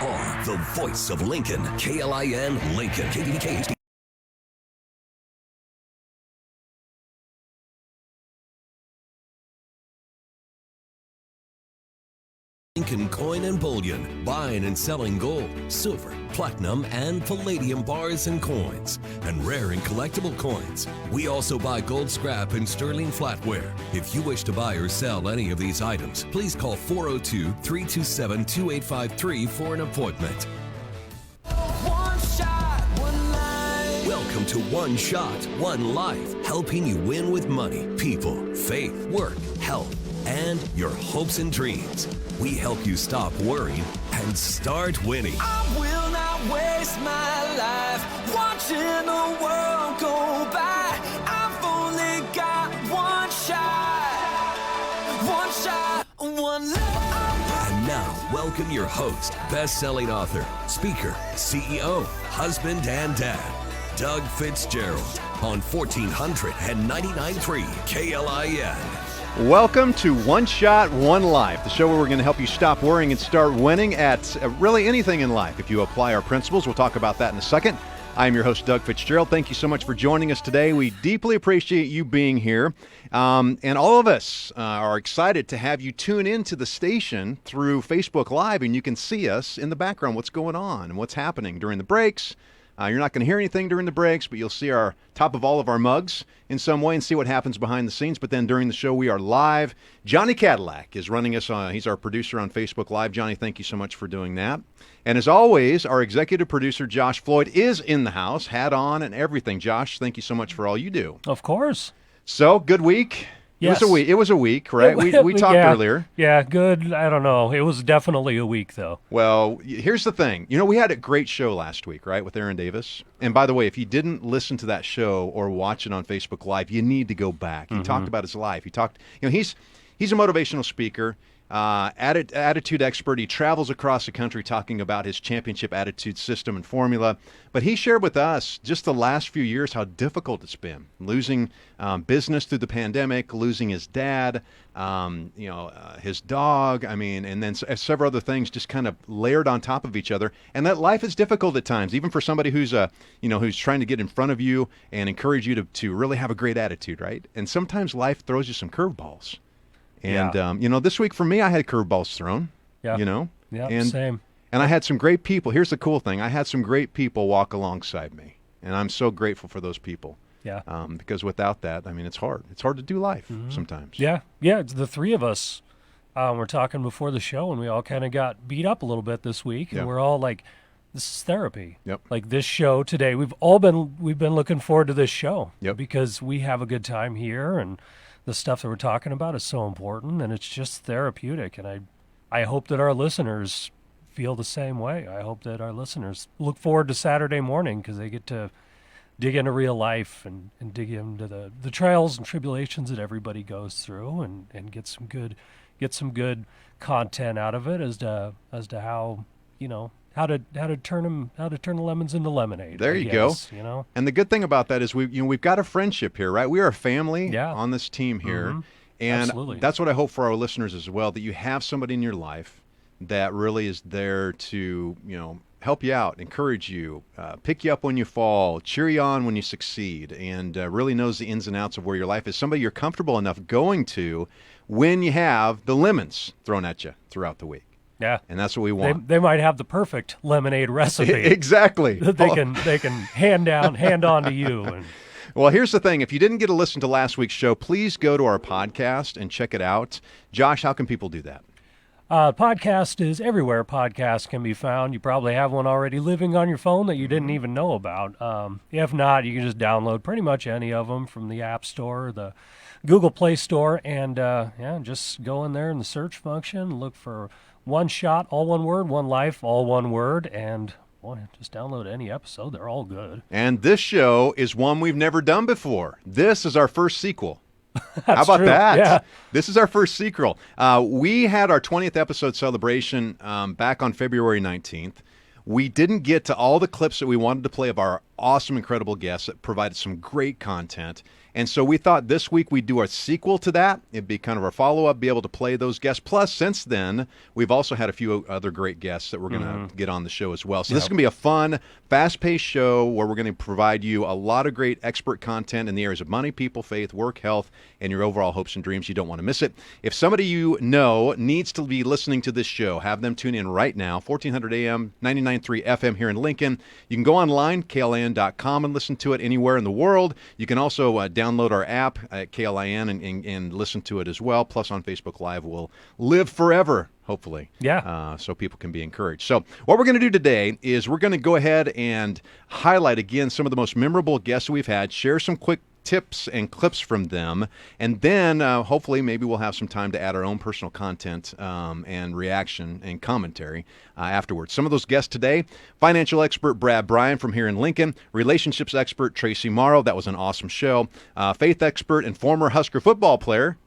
on the voice of Lincoln, KLIN Lincoln, KDDK. Lincoln Coin and Bullion, buying and selling gold, silver, platinum, and palladium bars and coins, and rare and collectible coins. We also buy gold scrap and sterling flatware. If you wish to buy or sell any of these items, please call 402-327-2853 for an appointment. One shot, one life. Welcome to One Shot, One Life, helping you win with money, people, faith, work, health, and your hopes and dreams. We help you stop worrying and start winning. I will not waste my life watching the world go by. I've only got one shot, one life. And now, welcome your host, best-selling author, speaker, CEO, husband, and dad, Doug Fitzgerald, on 1499.3 KLIN. Welcome to One Shot, One Life, the show where we're going to help you stop worrying and start winning at really anything in life. If you apply our principles, we'll talk about that in a second. I am your host, Doug Fitzgerald. Thank you so much for joining us today. We deeply appreciate you being here. And all of us are excited to have you tune into the station through Facebook Live, and you can see us in the background, what's going on and what's happening during the breaks. You're not going to hear anything during the breaks, but you'll see our top of all of our mugs in some way and see what happens behind the scenes. But then during the show, we are live. Johnny Cadillac is running us on. He's our producer on Facebook Live. Johnny, thank you so much for doing that. And as always, our executive producer, Josh Floyd, is in the house, hat on and everything. Josh, thank you so much for all you do. Of course. So, good week. Yes. It was a week, right? We talked earlier. Yeah, good. I don't know. It was definitely a week, though. Well, here's the thing. We had a great show last week, right, with Aaron Davis. And by the way, if you didn't listen to that show or watch it on Facebook Live, you need to go back. He talked about his life. He talked, he's a motivational speaker, attitude expert. He travels across the country talking about his championship attitude system and formula. But he shared with us just the last few years how difficult it's been. Losing business through the pandemic, losing his dad, his dog, and then several other things just kind of layered on top of each other. And that life is difficult at times, even for somebody who's who's trying to get in front of you and encourage you to really have a great attitude, right? And sometimes life throws you some curveballs. And, this week for me, I had curveballs thrown, Yeah, same. And I had some great people. Here's the cool thing. I had some great people walk alongside me, and I'm so grateful for those people. Yeah. Because without that, it's hard. It's hard to do life sometimes. Yeah, it's the three of us were talking before the show, and we all kind of got beat up a little bit this week, and we're all like, this is therapy. Yep. Like this show today, we've been looking forward to this show because we have a good time here, and the stuff that we're talking about is so important, and it's just therapeutic. And I hope that our listeners feel the same way. I hope that our listeners look forward to Saturday morning because they get to dig into real life and dig into the trials and tribulations that everybody goes through and get some good content out of it as to how how to turn the lemons into lemonade. There you go. And the good thing about that is we've got a friendship here, right? We are a family on this team here. And Absolutely. That's what I hope for our listeners as well, that you have somebody in your life that really is there to, help you out, encourage you, pick you up when you fall, cheer you on when you succeed, and really knows the ins and outs of where your life is. Somebody you're comfortable enough going to when you have the lemons thrown at you throughout the week. Yeah, and that's what we want. They might have the perfect lemonade recipe. Exactly. That they can hand on to you. And well, here's the thing. If you didn't get to listen to last week's show, please go to our podcast and check it out. Josh, how can people do that? Podcast is everywhere podcasts can be found. You probably have one already living on your phone that you didn't even know about. If not, you can just download pretty much any of them from the App Store, the Google Play Store, and just go in there in the search function, look for One Shot, all one word, One Life, all one word, and just download any episode. They're all good. And this show is one we've never done before. This is our first sequel. How about true. that? Yeah. This is our first sequel. We had our 20th episode celebration back on February 19th. We didn't get to all the clips that we wanted to play of our awesome, incredible guests that provided some great content. And so we thought this week we'd do a sequel to that. It'd be kind of our follow-up, be able to play those guests. Plus, since then, we've also had a few other great guests that we're going to get on the show as well. So this is going to be a fun, fast-paced show where we're going to provide you a lot of great expert content in the areas of money, people, faith, work, health, and your overall hopes and dreams. You don't want to miss it. If somebody you know needs to be listening to this show, have them tune in right now, 1400 AM, 99.3 FM here in Lincoln. You can go online, KLIN.com, and listen to it anywhere in the world. You can also download our app at KLIN and listen to it as well. Plus on Facebook Live, we'll live forever, hopefully. Yeah. So people can be encouraged. So what we're going to do today is we're going to go ahead and highlight again some of the most memorable guests we've had, share some quick tips and clips from them, and then hopefully maybe we'll have some time to add our own personal content and reaction and commentary afterwards. Some of those guests today: financial expert Brad Bryan from here in Lincoln, relationships expert Tracy Morrow. That was an awesome show. Faith expert and former Husker football player,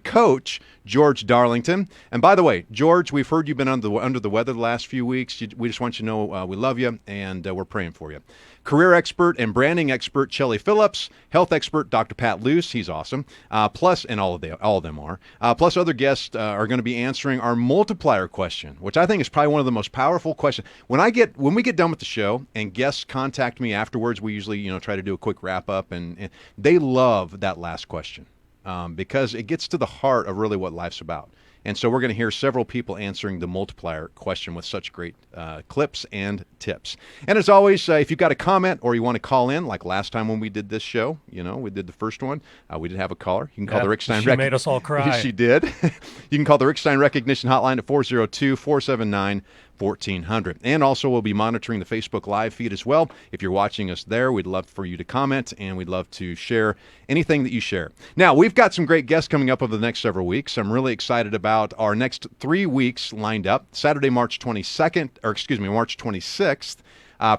coach George Darlington. And by the way, George, we've heard you've been under the weather the last few weeks. We just want you to know we love you, and we're praying for you. Career expert and branding expert Shelly Phillips, health expert Dr. Pat Luce, he's awesome. Plus, and all of them are. Plus, other guests are going to be answering our multiplier question, which I think is probably one of the most powerful questions. When we get done with the show and guests contact me afterwards, we usually try to do a quick wrap up, and they love that last question because it gets to the heart of really what life's about. And so we're going to hear several people answering the multiplier question with such great clips and tips. And as always, if you've got a comment or you want to call in, like last time when we did this show, we did the first one, we did have a caller. You can call the Rick Stein. She made us all cry. She did. You can call the Rick Stein Recognition Hotline at 402-479-1400. And also we'll be monitoring the Facebook Live feed as well. If you're watching us there, we'd love for you to comment, and we'd love to share anything that you share. Now, we've got some great guests coming up over the next several weeks. I'm really excited about our next 3 weeks lined up. Saturday, March 26th.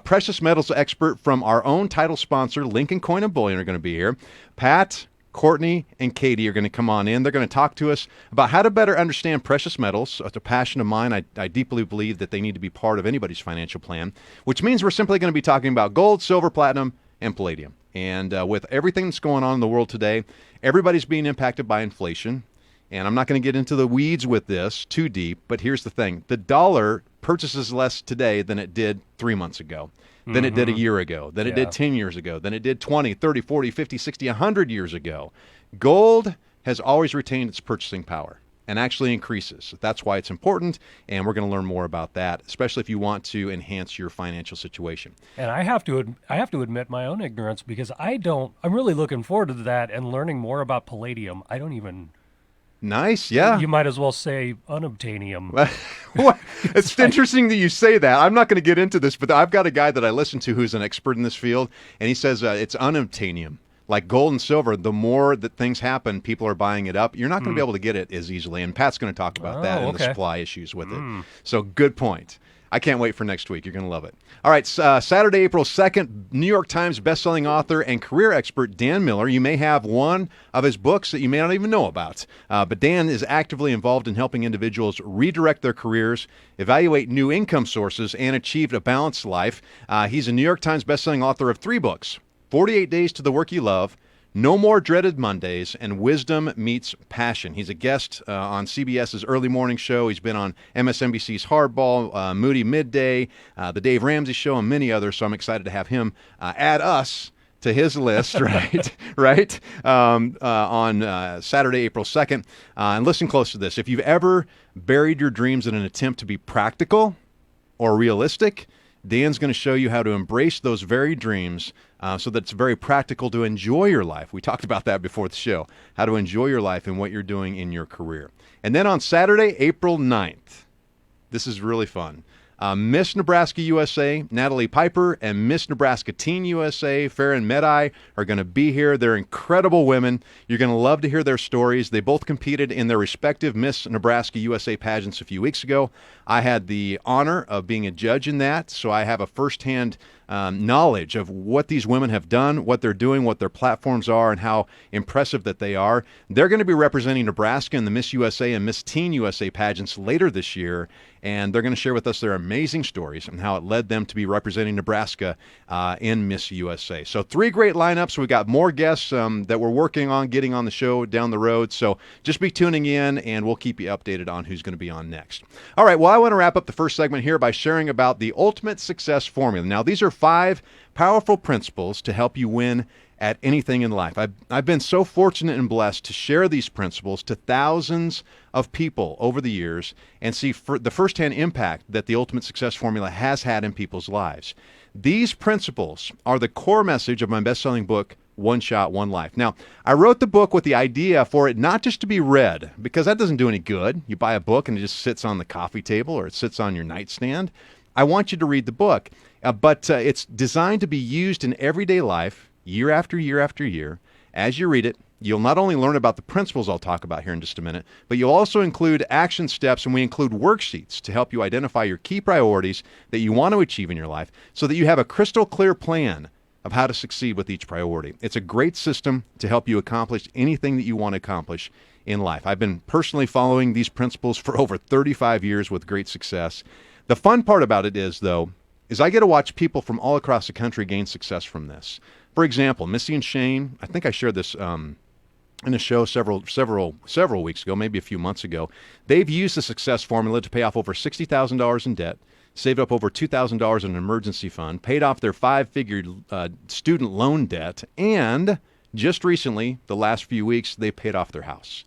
Precious metals expert from our own title sponsor, Lincoln Coin and Bullion, are going to be here. Pat, Courtney, and Katie are going to come on in. They're going to talk to us about how to better understand precious metals. It's a passion of mine. I deeply believe that they need to be part of anybody's financial plan, which means we're simply going to be talking about gold, silver, platinum, and palladium. And with everything that's going on in the world today, everybody's being impacted by inflation. And I'm not going to get into the weeds with this too deep, but here's the thing. The dollar purchases less today than it did 3 months ago, than it did a year ago, than it did 10 years ago, than it did 20, 30, 40, 50, 60, 100 years ago. Gold has always retained its purchasing power and actually increases. That's why it's important, and we're going to learn more about that, especially if you want to enhance your financial situation. And I have to admit my own ignorance, because I'm really looking forward to that and learning more about palladium. I don't even... Nice, yeah. You might as well say unobtainium. It's interesting that you say that. I'm not going to get into this, but I've got a guy that I listen to who's an expert in this field, and he says it's unobtainium. Like gold and silver, the more that things happen, people are buying it up. You're not going to be able to get it as easily, and Pat's going to talk about that and the supply issues with it. So good point. I can't wait for next week. You're going to love it. All right, Saturday, April 2nd, New York Times bestselling author and career expert Dan Miller. You may have one of his books that you may not even know about, but Dan is actively involved in helping individuals redirect their careers, evaluate new income sources, and achieve a balanced life. He's a New York Times bestselling author of 3 books: 48 Days to the Work You Love, No More Dreaded Mondays, and Wisdom Meets Passion. He's a guest on CBS's Early Morning Show. He's been on MSNBC's Hardball, Moody Midday, The Dave Ramsey Show, and many others, so I'm excited to have him add us to his list, right? On Saturday, April 2nd. And listen close to this. If you've ever buried your dreams in an attempt to be practical or realistic, Dan's going to show you how to embrace those very dreams so that it's very practical to enjoy your life. We talked about that before the show, how to enjoy your life and what you're doing in your career. And then on Saturday, April 9th, this is really fun. Miss Nebraska USA, Natalie Piper, and Miss Nebraska Teen USA, Farron Medai, are going to be here. They're incredible women. You're going to love to hear their stories. They both competed in their respective Miss Nebraska USA pageants a few weeks ago. I had the honor of being a judge in that, so I have a firsthand knowledge of what these women have done, what they're doing, what their platforms are, and how impressive that they are. They're going to be representing Nebraska in the Miss USA and Miss Teen USA pageants later this year, and they're going to share with us their amazing stories and how it led them to be representing Nebraska in Miss USA. So 3 great lineups. We've got more guests that we're working on getting on the show down the road. So just be tuning in, and we'll keep you updated on who's going to be on next. All right, well, I want to wrap up the first segment here by sharing about the Ultimate Success Formula. Now, these are 5 powerful principles to help you win at anything in life. I've been so fortunate and blessed to share these principles to thousands of people over the years and see the firsthand impact that the Ultimate Success Formula has had in people's lives. These principles are the core message of my best-selling book, One Shot, One Life. Now, I wrote the book with the idea for it not just to be read, because that doesn't do any good. You buy a book and it just sits on the coffee table or it sits on your nightstand. I want you to read the book, but it's designed to be used in everyday life, year after year after year. As you read it, you'll not only learn about the principles I'll talk about here in just a minute, but you'll also include action steps, and we include worksheets to help you identify your key priorities that you want to achieve in your life so that you have a crystal clear plan of how to succeed with each priority. It's a great system to help you accomplish anything that you want to accomplish in life. I've been personally following these principles for over 35 years with great success. The fun part about it is, though, is I get to watch people from all across the country gain success from this. For example, Missy and Shane, I think I shared this in a show several weeks ago, maybe a few months ago. They've used the success formula to pay off over $60,000 in debt, saved up over $2,000 in an emergency fund, paid off their 5-figure student loan debt, and just recently, the last few weeks, they paid off their house.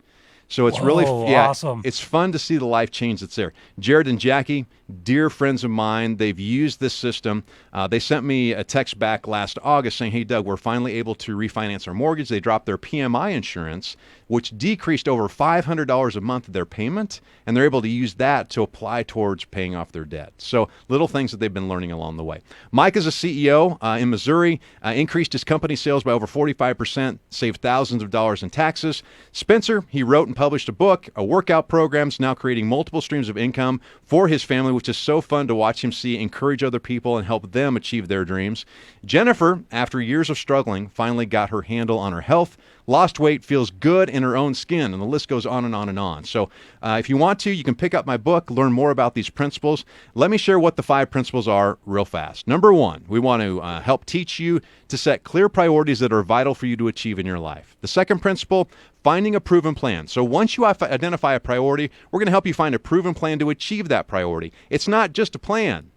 So it's really awesome. It's fun to see the life change that's there. Jared and Jackie, dear friends of mine, they've used this system. They sent me a text back last August saying, hey, Doug, we're finally able to refinance our mortgage. They dropped their PMI insurance, which decreased over $500 a month of their payment, and they're able to use that to apply towards paying off their debt. So little things that they've been learning along the way. Mike is a CEO in Missouri, increased his company sales by over 45%, saved thousands of dollars in taxes. Spencer, he wrote and published a book, a workout program's now creating multiple streams of income for his family, which is so fun to watch him see encourage other people and help them achieve their dreams. Jennifer, after years of struggling, finally got her handle on her health, lost weight, feels good in her own skin, and the list goes on and on and on. So if you want to, you can pick up my book, learn more about these principles. Let me share what the 5 principles are real fast. Number 1, we want to help teach you to set clear priorities that are vital for you to achieve in your life. The second principle, finding a proven plan. So once you identify a priority, we're going to help you find a proven plan to achieve that priority. It's not just a plan.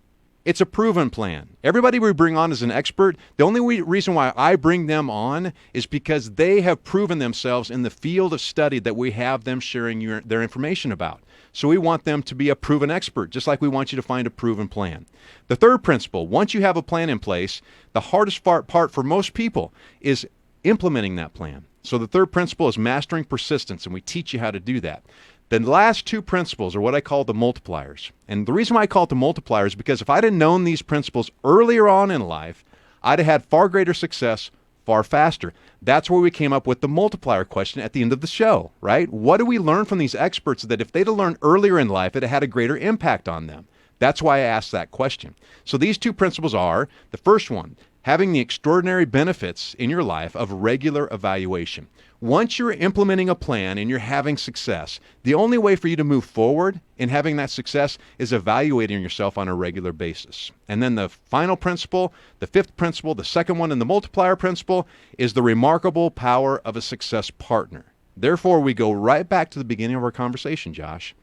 It's a proven plan. Everybody we bring on as an expert, the only reason why I bring them on is because they have proven themselves in the field of study that we have them sharing their information about. So we want them to be a proven expert, just like we want you to find a proven plan. The third principle, once you have a plan in place, the hardest part for most people is implementing that plan. So the third principle is mastering persistence, and we teach you how to do that. The last 2 principles are what I call the multipliers. And the reason why I call it the multipliers is because if I'd have known these principles earlier on in life, I'd have had far greater success far faster. That's where we came up with the multiplier question at the end of the show, right? What do we learn from these experts that if they'd have learned earlier in life, it had a greater impact on them? That's why I asked that question. So these 2 principles are, the first one, having the extraordinary benefits in your life of regular evaluation. Once you're implementing a plan and you're having success, the only way for you to move forward in having that success is evaluating yourself on a regular basis. And then the final principle, the 5th principle, the second one in the multiplier principle, is the remarkable power of a success partner. Therefore, we go right back to the beginning of our conversation, Josh.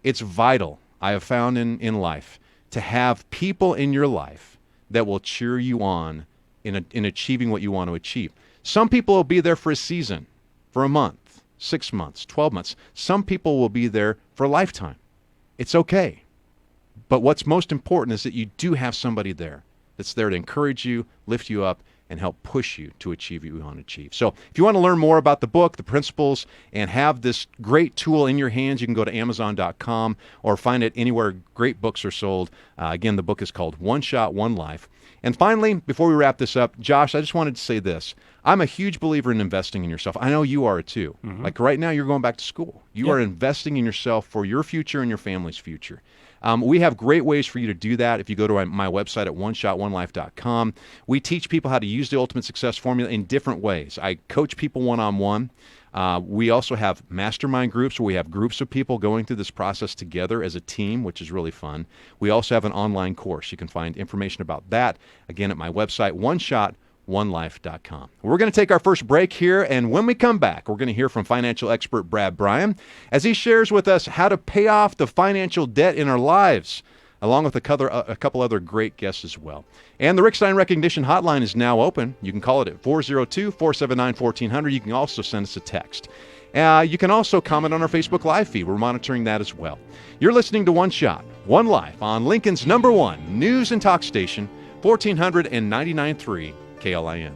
It's vital, I have found in life, to have people in your life that will cheer you on in achieving what you want to achieve. Some people will be there for a season, for a month, 6 months, 12 months. Some people will be there for a lifetime. It's okay. But what's most important is that you do have somebody there that's there to encourage you, lift you up, and help push you to achieve what you want to achieve. So if you want to learn more about the book, the principles, and have this great tool in your hands, you can go to Amazon.com or find it anywhere great books are sold. Again, the book is called One Shot, One Life. And finally, before we wrap this up, Josh, I just wanted to say this. I'm a huge believer in investing in yourself. I know you are too. Mm-hmm. Like right now, you're going back to school. You are investing in yourself for your future and your family's future. We have great ways for you to do that if you go to my website at oneshotonelife.com. We teach people how to use the Ultimate Success Formula in different ways. I coach people one-on-one. We also have mastermind groups where we have groups of people going through this process together as a team, which is really fun. We also have an online course. You can find information about that, again, at my website, OneShotOneLife.com. We're going to take our first break here, and when we come back, we're going to hear from financial expert Brad Bryan as he shares with us how to pay off the financial debt in our lives, along with a couple other great guests as well. And the Rick Stein Recognition Hotline is now open. You can call it at 402-479-1400. You can also send us a text. You can also comment on our Facebook Live feed. We're monitoring that as well. You're listening to One Shot, One Life on Lincoln's #1 news and talk station, 1499.3 KLIN.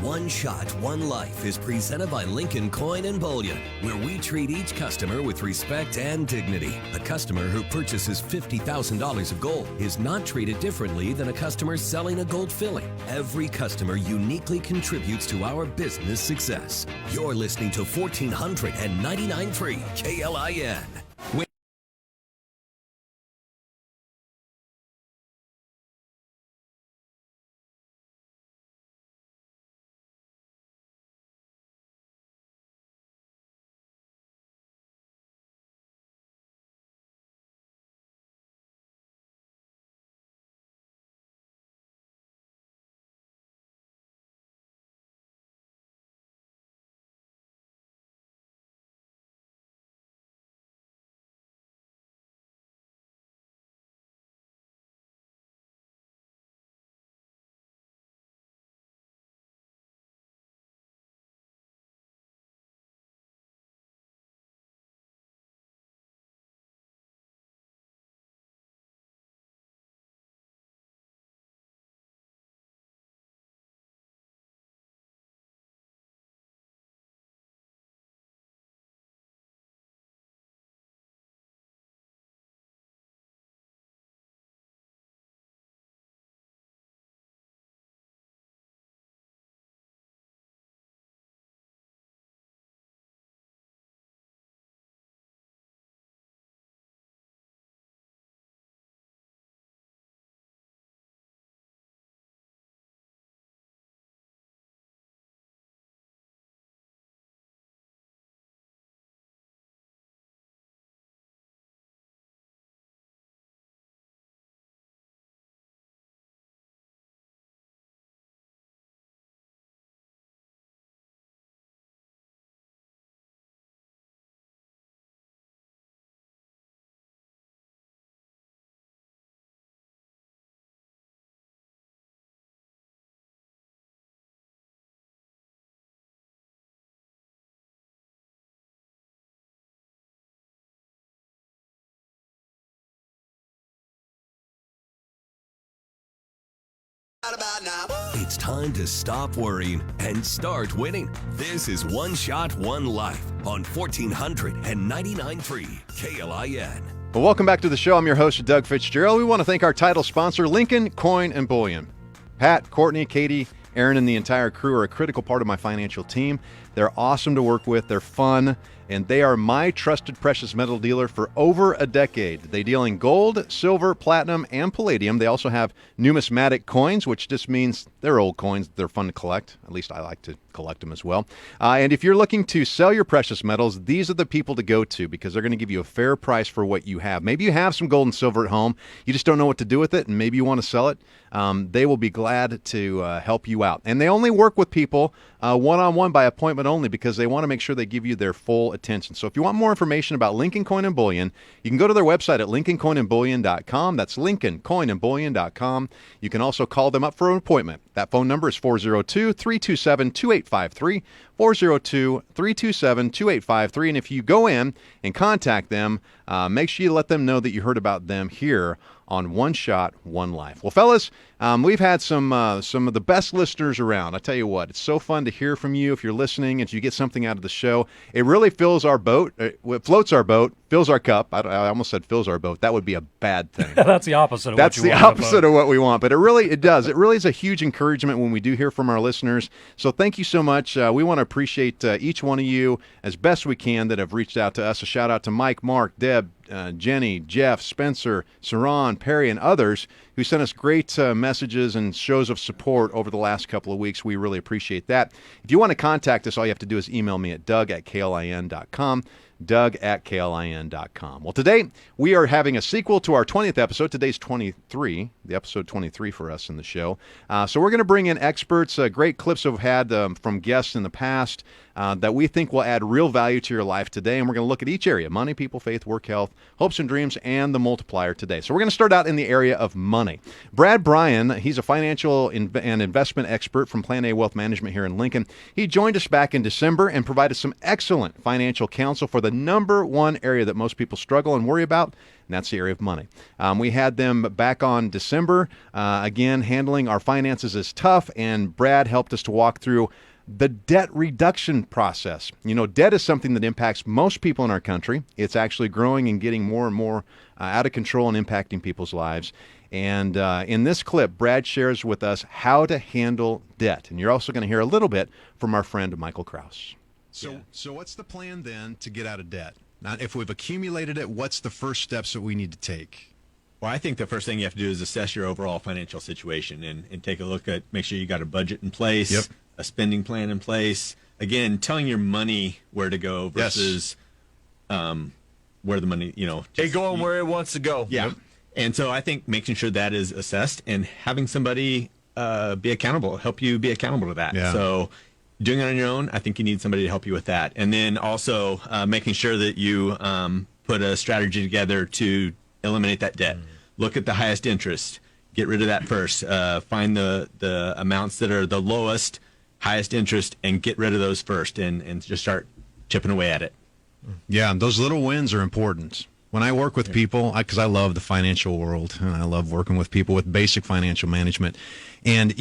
One Shot, One Life is presented by Lincoln Coin and Bullion, where we treat each customer with respect and dignity. A customer who purchases $50,000 of gold is not treated differently than a customer selling a gold filling. Every customer uniquely contributes to our business success. You're listening to 1499.3 KLIN. It's time to stop worrying and start winning. This is One Shot, One Life on 1499.3 KLIN. Well, welcome back to the show. I'm your host, Doug Fitzgerald. We want to thank our title sponsor, Lincoln Coin and Bullion. Pat, Courtney, Katie, Aaron, and the entire crew are a critical part of my financial team. They're awesome to work with. They're fun. And they are my trusted precious metal dealer for over a decade. They deal in gold, silver, platinum, and palladium. They also have numismatic coins, which just means they're old coins. They're fun to collect. At least I like to collect them as well. And if you're looking to sell your precious metals, these are the people to go to because they're going to give you a fair price for what you have. Maybe you have some gold and silver at home. You just don't know what to do with it, and maybe you want to sell it. They will be glad to help you out. And they only work with people one-on-one by appointment only because they want to make sure they give you their full attention. So if you want more information about Lincoln Coin and Bullion, you can go to their website at lincolncoinandbullion.com. That's lincolncoinandbullion.com. You can also call them up for an appointment. That phone number is 402-327-2853, 402-327-2853. And if you go in and contact them, make sure you let them know that you heard about them here on One Shot, One Life. Well, fellas, we've had some of the best listeners around. I tell you what, it's so fun to hear from you if you're listening, if you get something out of the show. It really fills our boat. It floats our boat, fills our cup. I almost said fills our boat. That would be a bad thing. That's the opposite of That's what you the want. opposite of what we want, but it does. It really is a huge encouragement when we do hear from our listeners. So thank you so much. We want to appreciate each one of you as best we can that have reached out to us. A shout out to Mike, Mark, Deb, Jenny, Jeff, Spencer, Saran, Perry, and others who sent us great messages and shows of support over the last couple of weeks. We really appreciate that. If you want to contact us, all you have to do is email me at doug@klin.com. doug@klin.com. Well, today we are having a sequel to our 20th episode. Today's 23, the episode 23 for us in the show. So we're going to bring in experts, great clips we've had from guests in the past that we think will add real value to your life today. And we're going to look at each area: money, people, faith, work, health, hopes and dreams, and the multiplier today. So we're going to start out in the area of money. Brad Bryan, he's a financial and investment expert from Plan A Wealth Management here in Lincoln. He joined us back in December and provided some excellent financial counsel for the number one area that most people struggle and worry about, and that's the area of money. We had them back on December. Again, handling our finances is tough, and Brad helped us to walk through the debt reduction process. You know, debt is something that impacts most people in our country. It's actually growing and getting more and more out of control and impacting people's lives. And in this clip, Brad shares with us how to handle debt. And you're also going to hear a little bit from our friend Michael Kraus. So what's the plan then to get out of debt? Now, if we've accumulated it, what's the first steps that we need to take? Well, I think the first thing you have to do is assess your overall financial situation and take a look at, make sure you got a budget in place, a spending plan in place. Again, telling your money where to go versus where the money, going where it wants to go. Yeah. Yep. And so I think making sure that is assessed and having somebody be accountable, help you be accountable to that. Yeah. So doing it on your own, I think you need somebody to help you with that. And then also making sure that you put a strategy together to eliminate that debt. Look at the highest interest. Get rid of that first. Find the amounts that are the lowest, highest interest, and get rid of those first and just start chipping away at it. Yeah, those little wins are important. When I work with people, because I love the financial world, and I love working with people with basic financial management, and,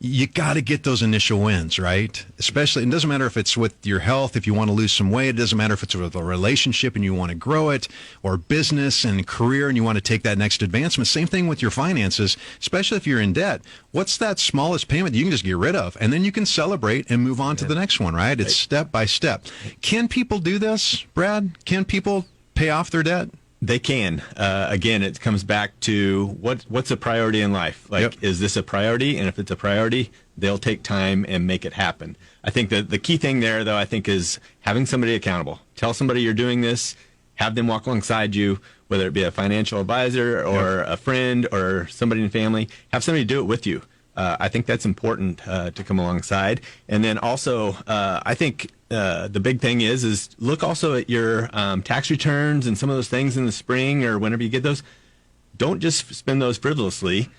you got to get those initial wins, right? Especially, it doesn't matter if it's with your health, if you want to lose some weight, it doesn't matter if it's with a relationship and you want to grow it, or business and career and you want to take that next advancement. Same thing with your finances, especially if you're in debt. What's that smallest payment that you can just get rid of? And then you can celebrate and move on to the next one, right? It's step by step. Can people do this, Brad? Can people pay off their debt? They can. Again, it comes back to what's a priority in life. Is this a priority? And if it's a priority, they'll take time and make it happen. I think that the key thing there, though, I think is having somebody accountable. Tell somebody you're doing this. Have them walk alongside you, whether it be a financial advisor or a friend or somebody in the family. Have somebody do it with you. I think that's important to come alongside. And then also, I think the big thing is look also at your tax returns and some of those things in the spring or whenever you get those. Don't just spend those frivolously.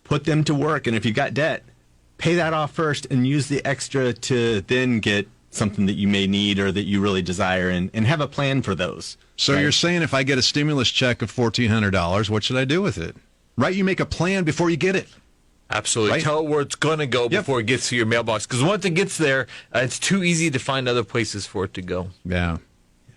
Put them to work. And if you got debt, pay that off first and use the extra to then get something that you may need or that you really desire and have a plan for those. So You're saying if I get a stimulus check of $1,400, what should I do with it? Right? You make a plan before you get it. Absolutely. Right? Tell it where it's going to go before it gets to your mailbox. Because once it gets there, it's too easy to find other places for it to go. Yeah.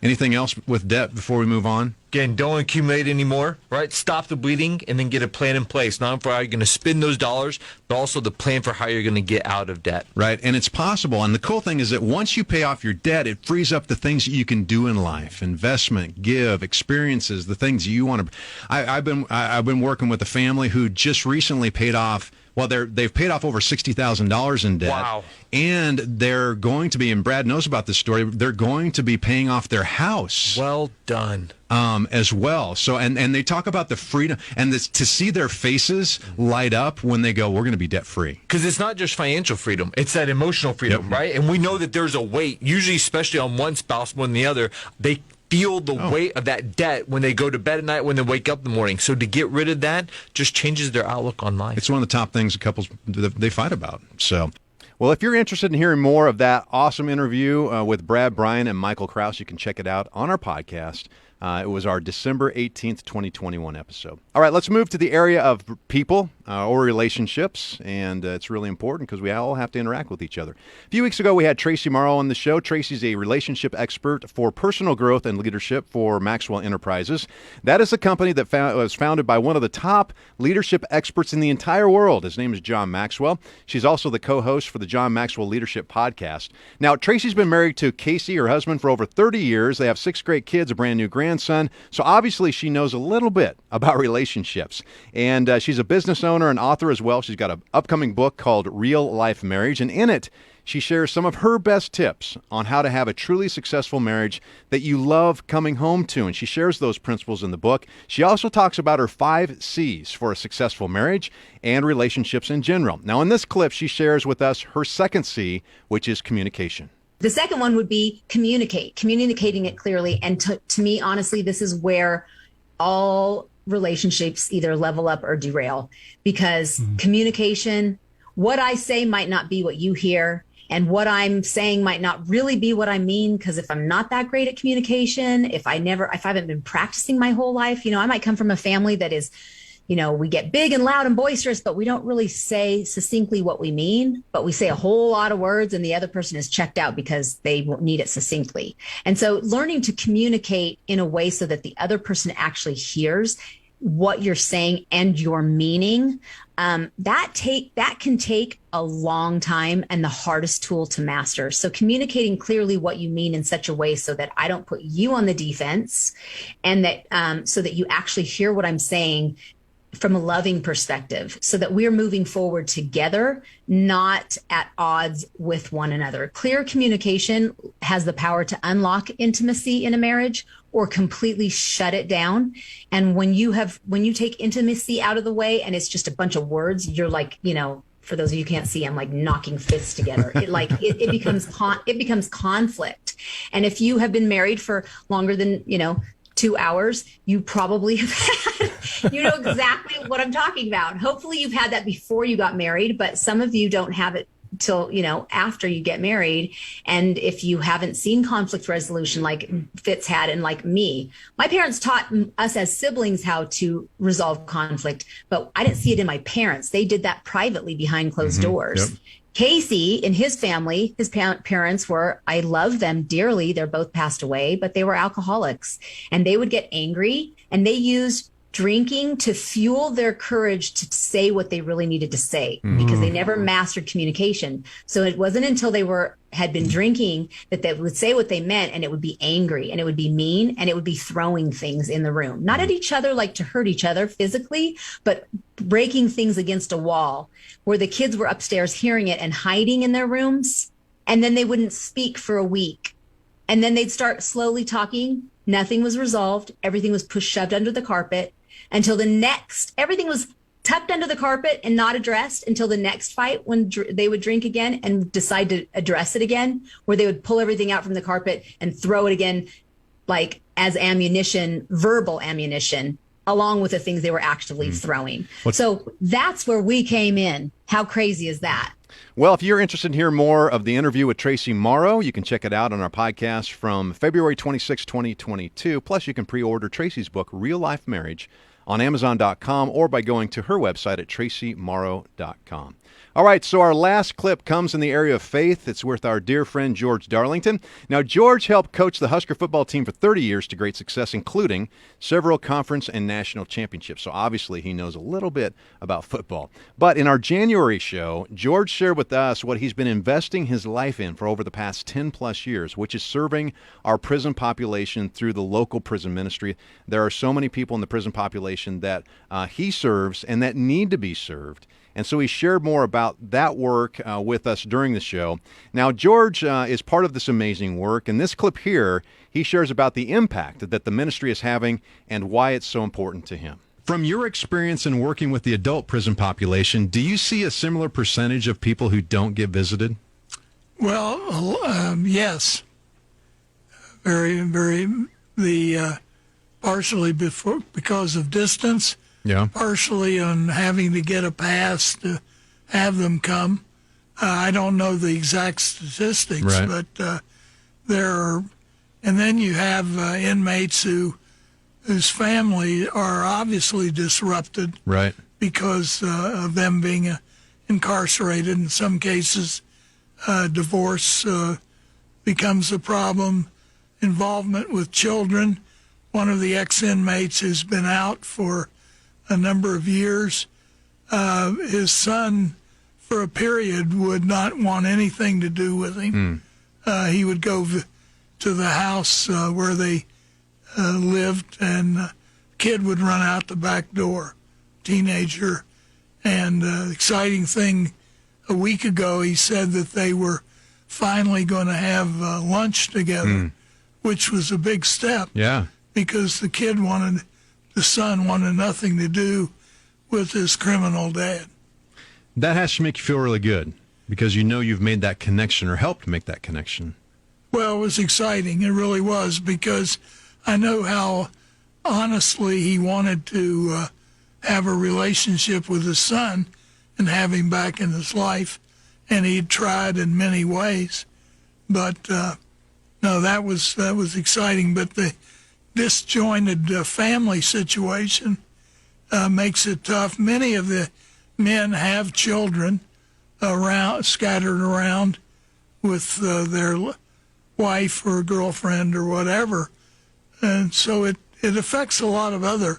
Anything else with debt before we move on? Again, don't accumulate anymore, right? Stop the bleeding and then get a plan in place. Not for how you're going to spend those dollars, but also the plan for how you're going to get out of debt. Right. And it's possible. And the cool thing is that once you pay off your debt, it frees up the things that you can do in life. Investment, give, experiences, the things you want to. I've been working with a family who just recently paid off. Well, they've paid off over $60,000 in debt. Wow. And they're going to be, and Brad knows about this story, they're going to be paying off their house. Well done. As well. So, and they talk about the freedom and to see their faces light up when they go, we're going to be debt free. Because it's not just financial freedom, it's that emotional freedom, right? And we know that there's a weight, usually especially on one spouse more than the other. They feel the weight of that debt when they go to bed at night, when they wake up in the morning. So to get rid of that just changes their outlook on life. It's one of the top things couples they fight about. So. Well, if you're interested in hearing more of that awesome interview with Brad Bryan and Michael Kraus, you can check it out on our podcast, It was our December 18th, 2021 episode. All right, let's move to the area of people or relationships, and it's really important because we all have to interact with each other. A few weeks ago, we had Tracy Morrow on the show. Tracy's a relationship expert for personal growth and leadership for Maxwell Enterprises. That is a company that was founded by one of the top leadership experts in the entire world. His name is John Maxwell. She's also the co-host for the John Maxwell Leadership Podcast. Now, Tracy's been married to Casey, her husband, for over 30 years. They have 6 great kids, a brand new grandson. So obviously she knows a little bit about relationships. And she's a business owner and author as well. She's got an upcoming book called Real Life Marriage. And in it, she shares some of her best tips on how to have a truly successful marriage that you love coming home to. And she shares those principles in the book. She also talks about her 5 C's for a successful marriage and relationships in general. Now, in this clip, she shares with us her second C, which is communication. The second one would be communicating it clearly. And to me, honestly, this is where all relationships either level up or derail, because communication, what I say might not be what you hear, and what I'm saying might not really be what I mean. Because if I'm not that great at communication, if I haven't been practicing my whole life, I might come from a family that is, we get big and loud and boisterous, but we don't really say succinctly what we mean, but we say a whole lot of words and the other person is checked out because they won't need it succinctly. And so learning to communicate in a way so that the other person actually hears what you're saying and your meaning, that can take a long time and the hardest tool to master. So communicating clearly what you mean in such a way so that I don't put you on the defense, and that so that you actually hear what I'm saying from a loving perspective, so that we're moving forward together, not at odds with one another. Clear communication has the power to unlock intimacy in a marriage or completely shut it down. And when you take intimacy out of the way and it's just a bunch of words, you're like, for those of you who can't see, I'm like knocking fists together. It becomes conflict. And if you have been married for longer than, 2 hours, you probably have had, you know exactly what I'm talking about. Hopefully you've had that before you got married, but some of you don't have it till, after you get married. And if you haven't seen conflict resolution like Fitz had and like me, my parents taught us as siblings how to resolve conflict, but I didn't see it in my parents. They did that privately behind closed doors. Yep. Casey, in his family, his parents were, I love them dearly. They're both passed away, but they were alcoholics, and they would get angry, and they used drinking to fuel their courage to say what they really needed to say, because they never mastered communication. So it wasn't until they had been drinking that they would say what they meant, and it would be angry, and it would be mean, and it would be throwing things in the room, not at each other, like to hurt each other physically, but breaking things against a wall, where the kids were upstairs hearing it and hiding in their rooms. And then they wouldn't speak for a week. And then they'd start slowly talking. Nothing was resolved. Everything was shoved under the carpet until everything was tucked under the carpet and not addressed until the next fight, when they would drink again and decide to address it again, where they would pull everything out from the carpet and throw it again, like as ammunition, verbal ammunition, along with the things they were actively throwing. So that's where we came in. How crazy is that? Well, if you're interested in hearing more of the interview with Tracy Morrow, you can check it out on our podcast from February 26, 2022. Plus, you can pre-order Tracy's book, Real Life Marriage, on Amazon.com or by going to her website at tracymorrow.com. All right, so our last clip comes in the area of faith. It's with our dear friend George Darlington. Now, George helped coach the Husker football team for 30 years to great success, including several conference and national championships. So obviously he knows a little bit about football. But in our January show, George shared with us what he's been investing his life in for over the past 10 plus years, which is serving our prison population through the local prison ministry. There are so many people in the prison population that he serves and that need to be served. And so he shared more about that work with us during the show. Now, George is part of this amazing work. In this clip here, he shares about the impact that the ministry is having and why it's so important to him. From your experience in working with the adult prison population, do you see a similar percentage of people who don't get visited? Well, yes. Very, very. Partially because of distance. Yeah. Partially on having to get a pass to have them come. I don't know the exact statistics, right, but there are, and then you have inmates who whose family are obviously disrupted Right. because of them being incarcerated. In some cases, divorce becomes a problem, involvement with children. One of the ex-inmates who's been out for a number of years, his son, for a period, would not want anything to do with him. He would go to the house where they lived, and the kid would run out the back door, teenager. And exciting thing, a week ago, he said that they were finally going to have lunch together, which was a big step. Yeah. Because the son wanted nothing to do with his criminal dad. That has to make you feel really good because you know you've made that connection or helped make that connection. Well, it was exciting. It really was, because I know how honestly he wanted to have a relationship with his son and have him back in his life. And he'd tried in many ways. But, no, that was exciting. But the disjointed family situation makes it tough. Many of the men have children scattered around with their wife or girlfriend or whatever, and so it affects a lot of other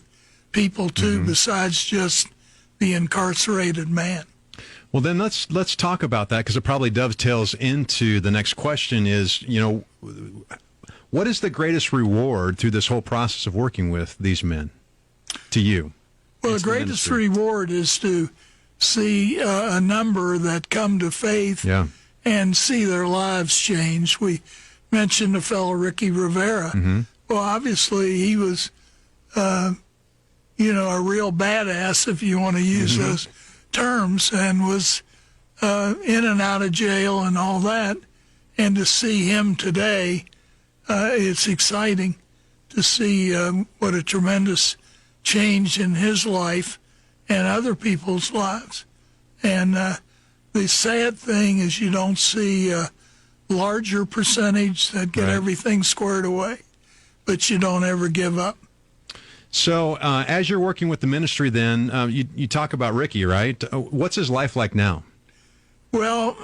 people too, besides just the incarcerated man. Well, then let's talk about that, because it probably dovetails into the next question. Is, what is the greatest reward through this whole process of working with these men to you? Well, the greatest reward is to see a number that come to faith and see their lives change. We mentioned the fellow Ricky Rivera. Well, obviously he was, a real badass, if you want to use those terms, and was in and out of jail and all that. And to see him today, it's exciting to see what a tremendous change in his life and other people's lives. And the sad thing is you don't see a larger percentage that get everything squared away, but you don't ever give up. So as you're working with the ministry then, you talk about Ricky, right? What's his life like now? Well,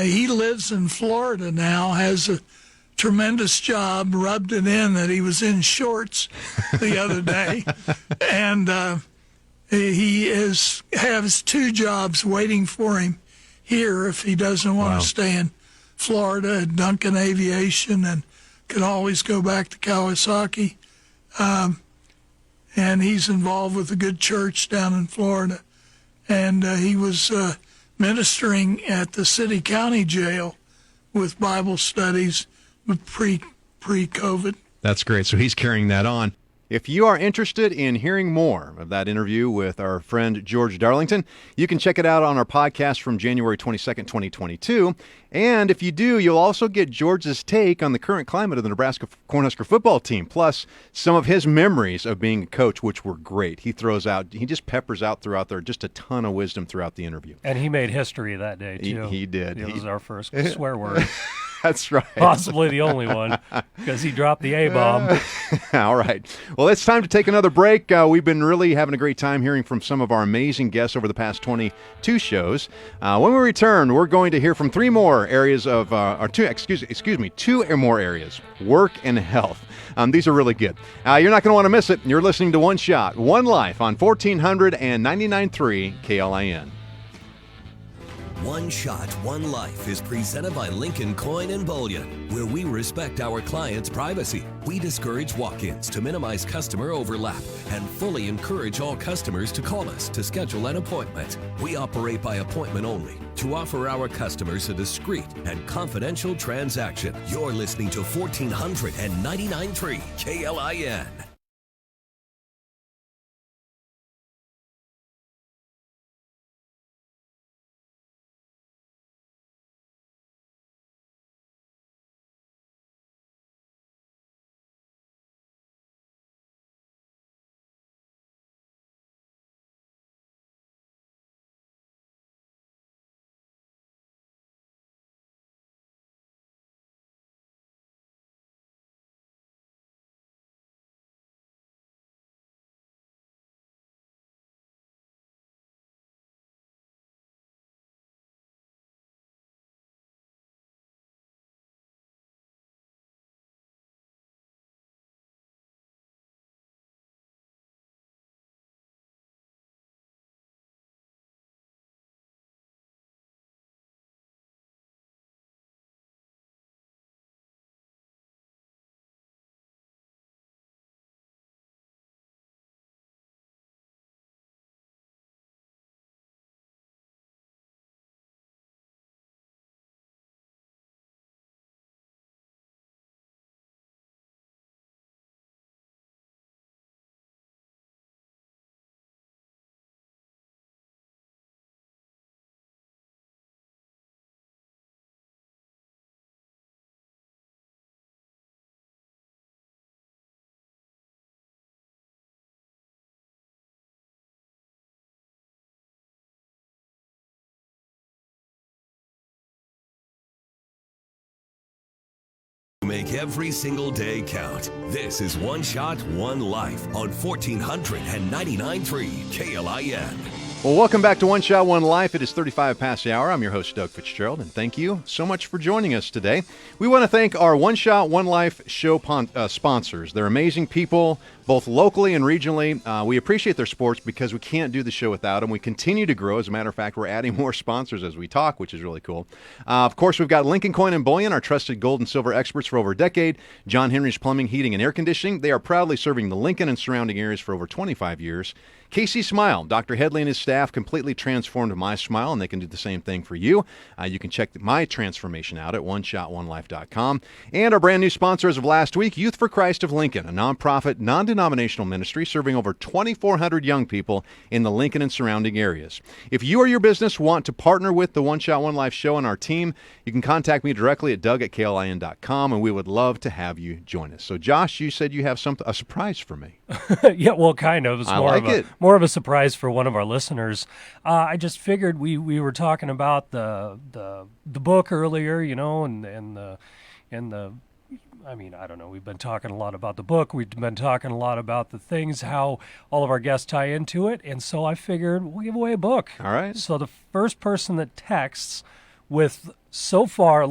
he lives in Florida now, has a tremendous job, rubbed it in that he was in shorts the other day. And he has 2 jobs waiting for him here if he doesn't want to stay in Florida at Duncan Aviation, and can always go back to Kawasaki. And he's involved with a good church down in Florida. And he was ministering at the city-county jail with Bible studies pre-COVID. That's great. So he's carrying that on. If you are interested in hearing more of that interview with our friend George Darlington, you can check it out on our podcast from January 22nd, 2022. And if you do, you'll also get George's take on the current climate of the Nebraska Cornhusker football team, plus some of his memories of being a coach, which were great. He just peppers out throughout there just a ton of wisdom throughout the interview. And he made history that day, too. He did. It was our first swear word. That's right. Possibly the only one, because he dropped the A-bomb. All right. Well, it's time to take another break. We've been really having a great time hearing from some of our amazing guests over the past 22 shows. When we return, we're going to hear from 3 more areas of, two or more areas, work and health. These are really good. You're not going to want to miss it. You're listening to One Shot, One Life on 1499.3 KLIN. One Shot, One Life is presented by Lincoln Coin and Bullion, where we respect our clients' privacy. We discourage walk-ins to minimize customer overlap and fully encourage all customers to call us to schedule an appointment. We operate by appointment only to offer our customers a discreet and confidential transaction. You're listening to 1499.3 KLIN. Make every single day count. This is One Shot, One Life on 1499.3 KLIN. Well, welcome back to One Shot, One Life. It is 35 past the hour. I'm your host, Doug Fitzgerald, and thank you so much for joining us today. We want to thank our One Shot, One Life show sponsors. They're amazing people, both locally and regionally. We appreciate their supports because we can't do the show without them. We continue to grow. As a matter of fact, we're adding more sponsors as we talk, which is really cool. Of course, we've got Lincoln Coin and Bullion, our trusted gold and silver experts for over a decade. John Henry's Plumbing, Heating, and Air Conditioning. They are proudly serving the Lincoln and surrounding areas for over 25 years. KC Smile, Dr. Headley and his staff completely transformed my smile, and they can do the same thing for you. You can check my transformation out at oneshotonelife.com. And our brand new sponsor as of last week, Youth for Christ of Lincoln, a nonprofit, non-denominational ministry serving over 2,400 young people in the Lincoln and surrounding areas. If you or your business want to partner with the One Shot, One Life show and our team, you can contact me directly at doug@klin.com, and we would love to have you join us. So, Josh, you said you have a surprise for me. Yeah, well, kind of. I like it. More of a surprise for one of our listeners. I just figured we were talking about the book earlier, and the I mean, I don't know. We've been talking a lot about the book. We've been talking a lot about the things, how all of our guests tie into it, and so I figured we'll give away a book. All right. So the first person that texts with so far,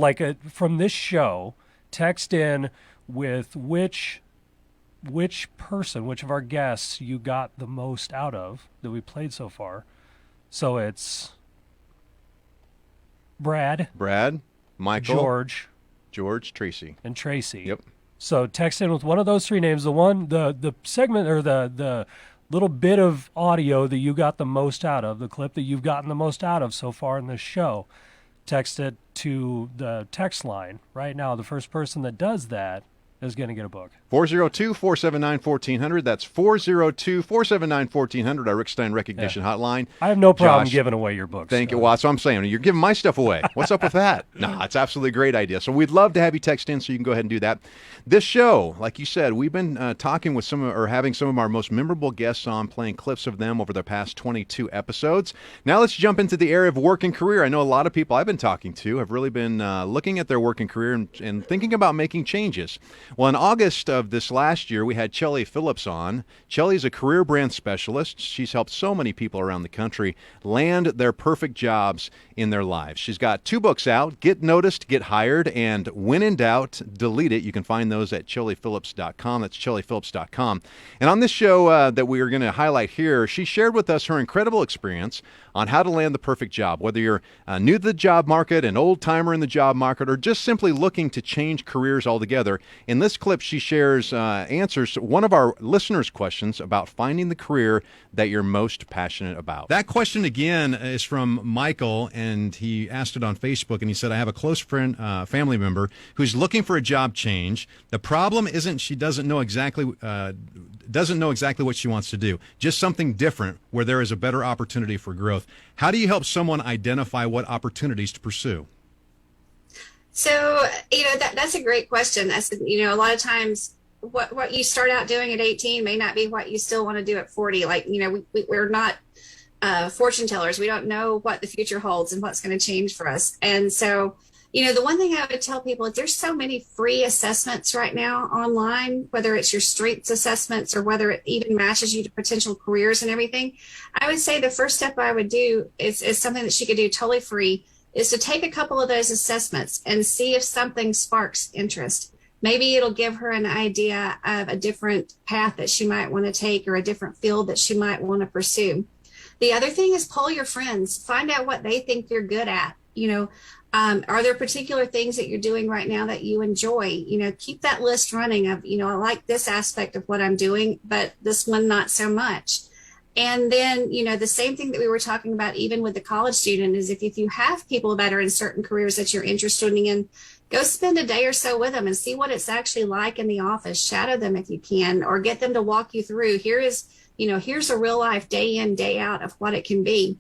from this show, text in with which of our guests you got the most out of that we played so far. So it's Brad, Michael, George, Tracy. And Tracy. Yep. So text in with one of those three names, the segment or the little bit of audio that you got the most out of, the clip that you've gotten the most out of so far in this show. Text it to the text line right now. The first person that does that is going to get a book. 402-479-1400. That's 402-479-1400, our Rick Stein Recognition Hotline. I have no problem giving away your books. Thank you. Well, that's what I'm saying. You're giving my stuff away. What's up with that? No, it's absolutely a great idea. So we'd love to have you text in so you can go ahead and do that. This show, like you said, we've been talking with having some of our most memorable guests on, playing clips of them over the past 22 episodes. Now let's jump into the area of work and career. I know a lot of people I've been talking to have really been looking at their work and career and thinking about making changes. Well, in August of this last year, we had Chelly Phillips on. Chelly's a career brand specialist. She's helped so many people around the country land their perfect jobs in their lives. She's got 2 books out, Get Noticed, Get Hired, and When in Doubt, Delete It. You can find those at chellyphillips.com. That's chellyphillips.com. And on this show that we are going to highlight here, she shared with us her incredible experience on how to land the perfect job, whether you're new to the job market, an old-timer in the job market, or just simply looking to change careers altogether. In this clip, she shares answers to one of our listeners' questions about finding the career that you're most passionate about. That question, again, is from Michael, and he asked it on Facebook, and he said, I have a close friend, family member, who's looking for a job change. The problem isn't she doesn't know exactly what she wants to do, just something different where there is a better opportunity for growth. How do you help someone identify what opportunities to pursue? So, that's a great question. That's, a lot of times what you start out doing at 18 may not be what you still want to do at 40. We're not fortune tellers. We don't know what the future holds and what's going to change for us. And so, the one thing I would tell people is there's so many free assessments right now online, whether it's your strengths assessments or whether it even matches you to potential careers and everything. I would say the first step I would do is something that she could do totally free, is to take a couple of those assessments and see if something sparks interest. Maybe it'll give her an idea of a different path that she might want to take or a different field that she might want to pursue. The other thing is poll your friends, find out what they think you're good at. Are there particular things that you're doing right now that you enjoy? Keep that list running of, I like this aspect of what I'm doing, but this one, not so much. And then, the same thing that we were talking about, even with the college student, is if you have people that are in certain careers that you're interested in, go spend a day or so with them and see what it's actually like in the office. Shadow them if you can, or get them to walk you through. Here's a real life day in, day out of what it can be.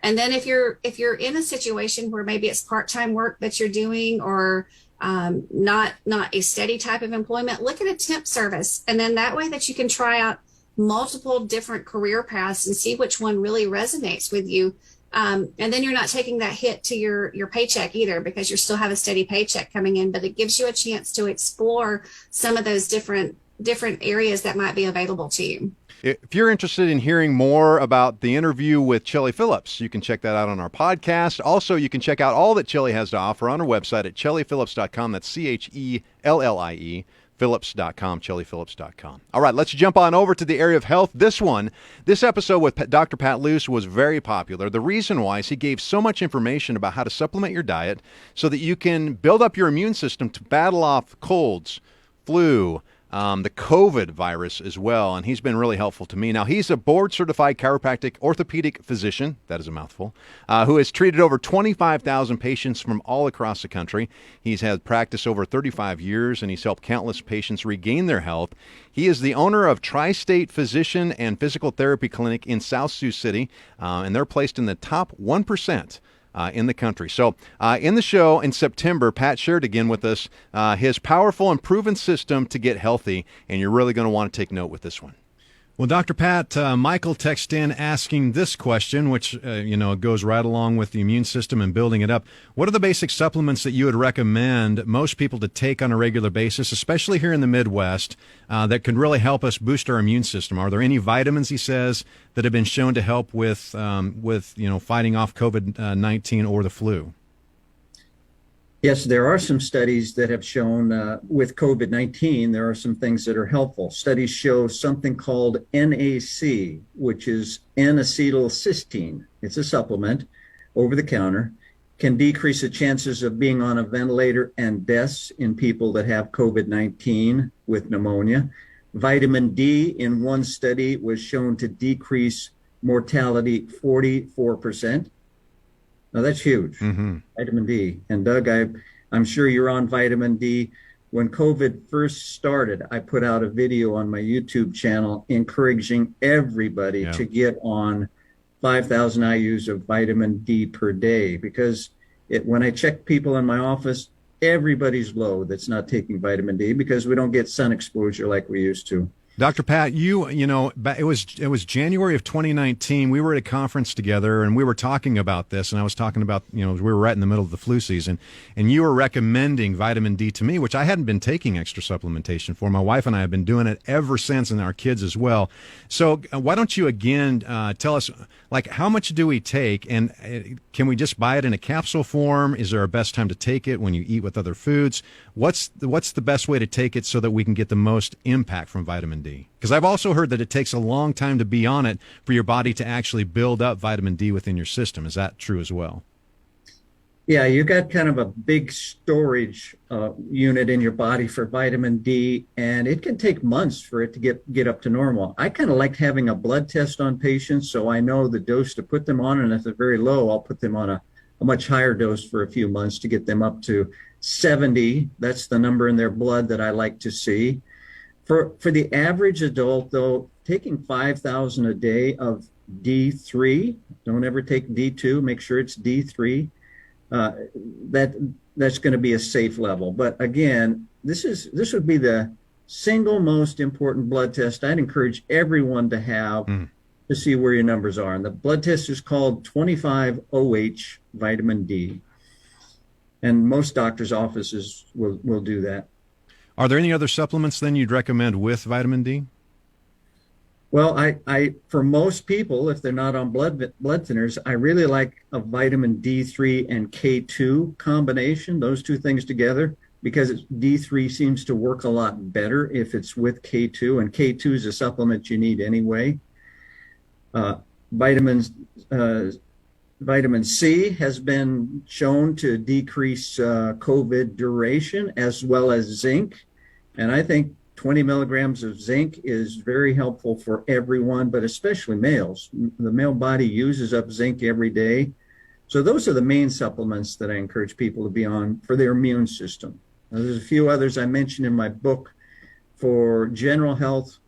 And then if you're in a situation where maybe it's part-time work that you're doing or not a steady type of employment, look at a temp service. And then that way that you can try out multiple different career paths and see which one really resonates with you. And then you're not taking that hit to your paycheck either, because you still have a steady paycheck coming in, but it gives you a chance to explore some of those different areas that might be available to you. If you're interested in hearing more about the interview with Chelly Phillips, you can check that out on our podcast. Also, you can check out all that Chelly has to offer on her website at ChellyPhillips.com. That's CHELLIE. Phillips.com, ChellyPhillips.com. All right, let's jump on over to the area of health. This episode with Dr. Pat Luce was very popular. The reason why is he gave so much information about how to supplement your diet so that you can build up your immune system to battle off colds, flu, the COVID virus as well, and he's been really helpful to me. Now, he's a board-certified chiropractic orthopedic physician, that is a mouthful, who has treated over 25,000 patients from all across the country. He's had practice over 35 years, and he's helped countless patients regain their health. He is the owner of Tri-State Physician and Physical Therapy Clinic in South Sioux City, and they're placed in the top 1% in the country. So in the show in September, Pat shared again with us his powerful and proven system to get healthy, and you're really going to want to take note with this one. Well, Dr. Pat, Michael texted in asking this question, which, goes right along with the immune system and building it up. What are the basic supplements that you would recommend most people to take on a regular basis, especially here in the Midwest, that can really help us boost our immune system? Are there any vitamins, he says, that have been shown to help with fighting off COVID-19 or the flu? Yes, there are some studies that have shown with COVID-19, there are some things that are helpful. Studies show something called NAC, which is N-acetylcysteine. It's a supplement over the counter, can decrease the chances of being on a ventilator and deaths in people that have COVID-19 with pneumonia. Vitamin D in one study was shown to decrease mortality 44%. Now, that's huge, vitamin D. And Doug, I'm sure you're on vitamin D. When COVID first started, I put out a video on my YouTube channel encouraging everybody to get on 5,000 IUs of vitamin D per day, because when I check people in my office, everybody's low that's not taking vitamin D because we don't get sun exposure like we used to. Dr. Pat, it was January of 2019. We were at a conference together, and we were talking about this, and I was talking about, we were right in the middle of the flu season, and you were recommending vitamin D to me, which I hadn't been taking extra supplementation for. My wife and I have been doing it ever since, and our kids as well. So why don't you again tell us, how much do we take, and can we just buy it in a capsule form? Is there a best time to take it when you eat with other foods? What's the best way to take it so that we can get the most impact from vitamin D? Because I've also heard that it takes a long time to be on it for your body to actually build up vitamin D within your system. Is that true as well? Yeah, you got kind of a big storage unit in your body for vitamin D, and it can take months for it to get up to normal. I kind of like having a blood test on patients so I know the dose to put them on, and if they're very low, I'll put them on a much higher dose for a few months to get them up to 70. That's the number in their blood that I like to see. For the average adult, though, taking 5,000 a day of D3, don't ever take D2, make sure it's D3. That's going to be a safe level. But again, this would be the single most important blood test I'd encourage everyone to have to see where your numbers are. And the blood test is called 25-OH vitamin D. And most doctors' offices will do that. Are there any other supplements then you'd recommend with vitamin D? Well, I for most people, if they're not on blood thinners, I really like a vitamin D3 and K2 combination, those two things together, because D3 seems to work a lot better if it's with K2, and K2 is a supplement you need anyway. Vitamin C has been shown to decrease COVID duration, as well as zinc. And I think 20 milligrams of zinc is very helpful for everyone, but especially males. The male body uses up zinc every day. So those are the main supplements that I encourage people to be on for their immune system. Now, there's a few others I mentioned in my book for general health,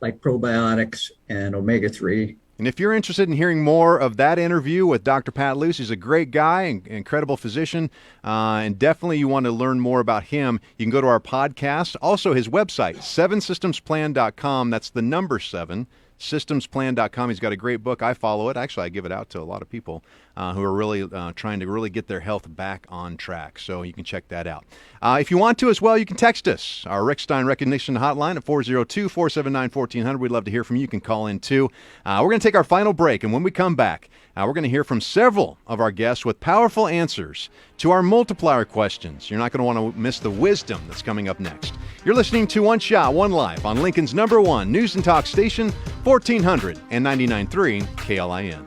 like probiotics and omega-3. And if you're interested in hearing more of that interview with Dr. Pat Luce, he's a great guy, and incredible physician, and definitely you want to learn more about him, you can go to our podcast. Also, his website, 7systemsplan.com. That's the number 7, systemsplan.com. He's got a great book. I follow it. Actually, I give it out to a lot of people who are really trying to really get their health back on track. So you can check that out. If you want to as well, you can text us. Our Rick Stein Recognition Hotline at 402-479-1400. We'd love to hear from you. You can call in too. We're going to take our final break, and when we come back, we're going to hear from several of our guests with powerful answers to our multiplier questions. You're not going to want to miss the wisdom that's coming up next. You're listening to One Shot, One Life on Lincoln's #1 news and talk station, 1499.3 KLIN.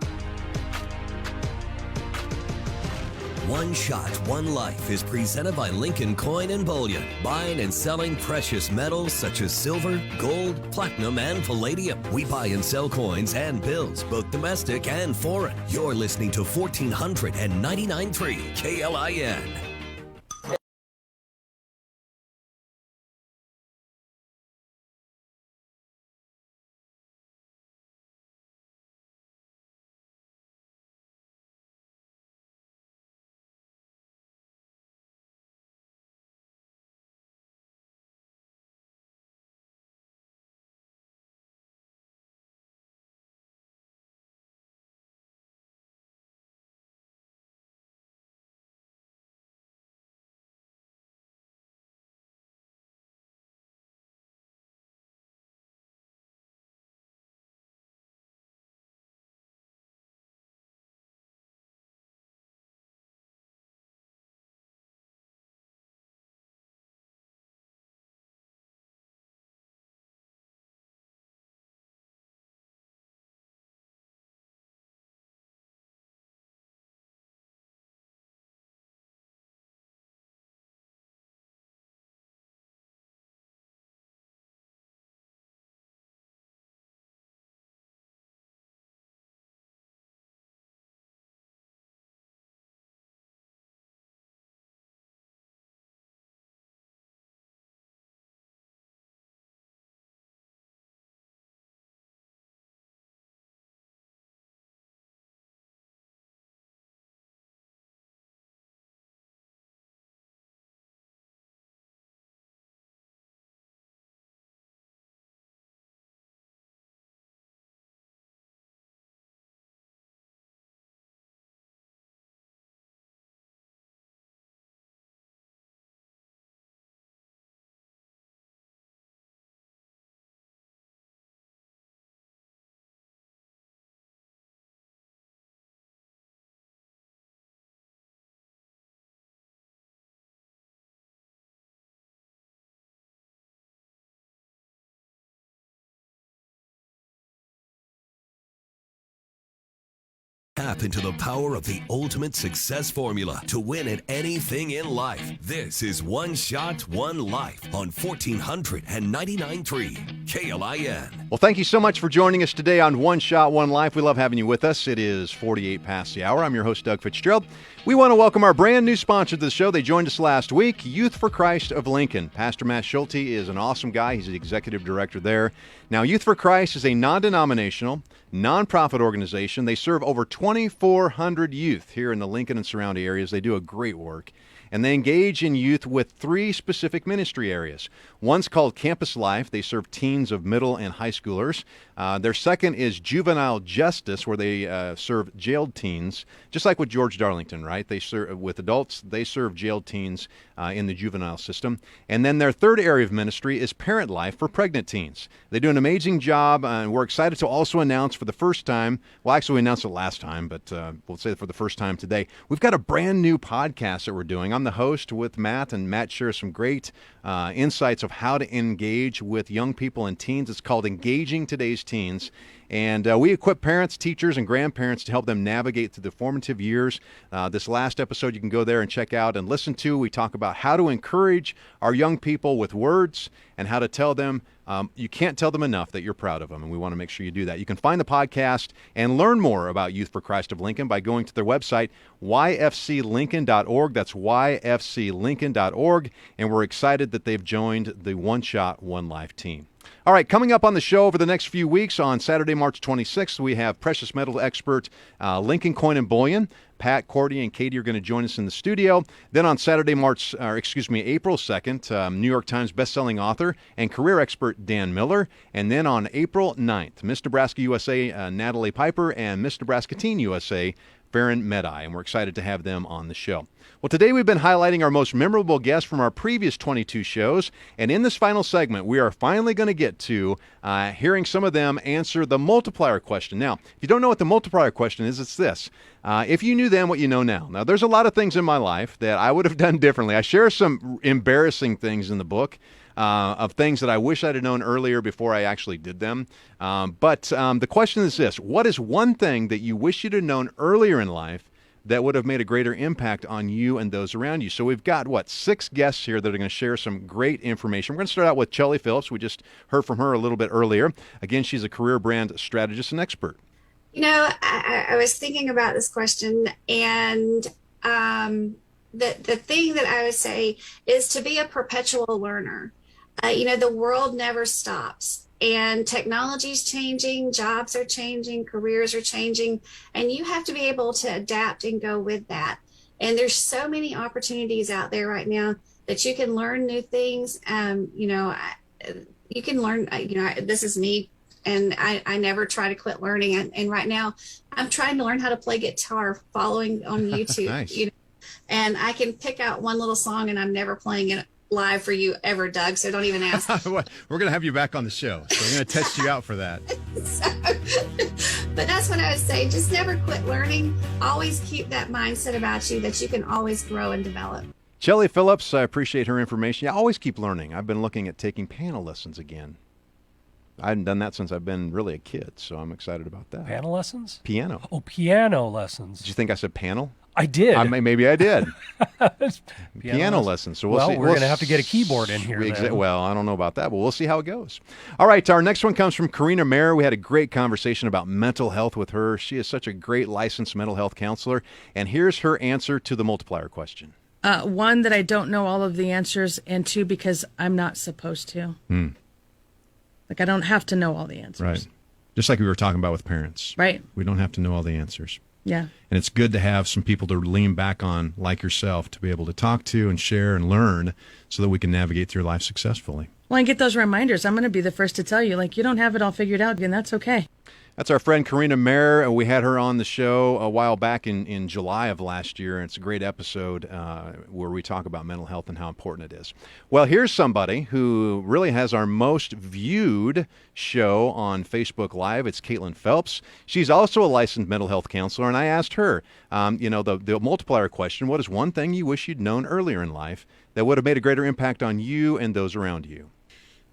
One Shot, One Life is presented by Lincoln Coin and Bullion, buying and selling precious metals such as silver, gold, platinum, and palladium. We buy and sell coins and bills, both domestic and foreign. You're listening to 1499.3 KLIN. Tap into the power of the ultimate success formula to win at anything in life. This is One Shot, One Life on 1499.3 KLIN. Well, thank you so much for joining us today on One Shot, One Life. We love having you with us. It is 48 past the hour. I'm your host, Doug Fitzgerald. We want to welcome our brand new sponsor to the show. They joined us last week, Youth for Christ of Lincoln. Pastor Matt Schulte is an awesome guy. He's the executive director there. Now, Youth for Christ is a non-denominational, nonprofit organization. They serve over 2,400 youth here in the Lincoln and surrounding areas. They do a great work. And they engage in youth with 3 specific ministry areas. One's called Campus Life. They serve teens of middle and high schoolers. Their second is Juvenile Justice, where they serve jailed teens, just like with George Darlington, right? They serve with adults. They serve jailed teens in the juvenile system. And then their third area of ministry is Parent Life for pregnant teens. They do an amazing job, and we're excited to also announce for the first time, well, actually we announced it last time, but we'll say it for the first time today, we've got a brand new podcast that we're doing. I'm the host with Matt, and Matt shares some great insights of how to engage with young people and teens. It's called Engaging Today's Teens. And we equip parents, teachers, and grandparents to help them navigate through the formative years. This last episode you can go there and check out and listen to. We talk about how to encourage our young people with words and how to tell them you can't tell them enough that you're proud of them, and we want to make sure you do that. You can find the podcast and learn more about Youth for Christ of Lincoln by going to their website, yfclincoln.org. That's yfclincoln.org, and we're excited that they've joined the One Shot, One Life team. All right, coming up on the show over the next few weeks, on Saturday, March 26th, we have precious metal expert Lincoln Coin and Bullion. Pat, Cordy, and Katie are going to join us in the studio. Then on Saturday, April 2nd, New York Times bestselling author and career expert Dan Miller. And then on April 9th, Miss Nebraska USA Natalie Piper and Miss Nebraska Teen USA Farron Medai, and we're excited to have them on the show. Well, today we've been highlighting our most memorable guests from our previous 22 shows, and in this final segment, we are finally going to get to hearing some of them answer the multiplier question. Now, if you don't know what the multiplier question is, it's this. If you knew then what you know now. Now, there's a lot of things in my life that I would have done differently. I share some embarrassing things in the book. Of things that I wish I'd have known earlier before I actually did them. But the question is this: what is one thing that you wish you'd have known earlier in life that would have made a greater impact on you and those around you? So we've got, 6 guests here that are going to share some great information. We're going to start out with Chelly Phillips. We just heard from her a little bit earlier. Again, she's a career brand strategist and expert. You know, I was thinking about this question, and the thing that I would say is to be a perpetual learner. The world never stops, and technology is changing, jobs are changing, careers are changing, and you have to be able to adapt and go with that. And there's so many opportunities out there right now that you can learn new things. You can learn, this is me, and I never try to quit learning. And right now I'm trying to learn how to play guitar, following on YouTube. Nice. And I can pick out one little song, and I'm never playing it live for you ever, Doug, so don't even ask. We're going to have you back on the show, so we're going to test you out for that. But that's what I would say. Just never quit learning. Always keep that mindset about you that you can always grow and develop. Chelly Phillips, I appreciate her information. Yeah, always keep learning. I've been looking at taking piano lessons again. I hadn't done that since I've been really a kid, so I'm excited about that. Piano lessons? Piano. Oh, piano lessons. Did you think I said panel? I did. Maybe I did. Piano lessons. So we'll see. We're going to have to get a keyboard in here. Well, I don't know about that, but we'll see how it goes. All right, our next one comes from Karina Mayer. We had a great conversation about mental health with her. She is such a great licensed mental health counselor. And here's her answer to the multiplier question. 1, that I don't know all of the answers, and 2, because I'm not supposed to. Like, I don't have to know all the answers. Right. Just like we were talking about with parents. Right. We don't have to know all the answers. Yeah. And it's good to have some people to lean back on, like yourself, to be able to talk to and share and learn so that we can navigate through life successfully. Well, and get those reminders. I'm going to be the first to tell you, you don't have it all figured out, and that's okay. That's our friend Karina Mayer. We had her on the show a while back in July of last year, and it's a great episode where we talk about mental health and how important it is. Well, here's somebody who really has our most viewed show on Facebook Live. It's Caitlin Phelps. She's also a licensed mental health counselor, and I asked her, the multiplier question, what is one thing you wish you'd known earlier in life that would have made a greater impact on you and those around you?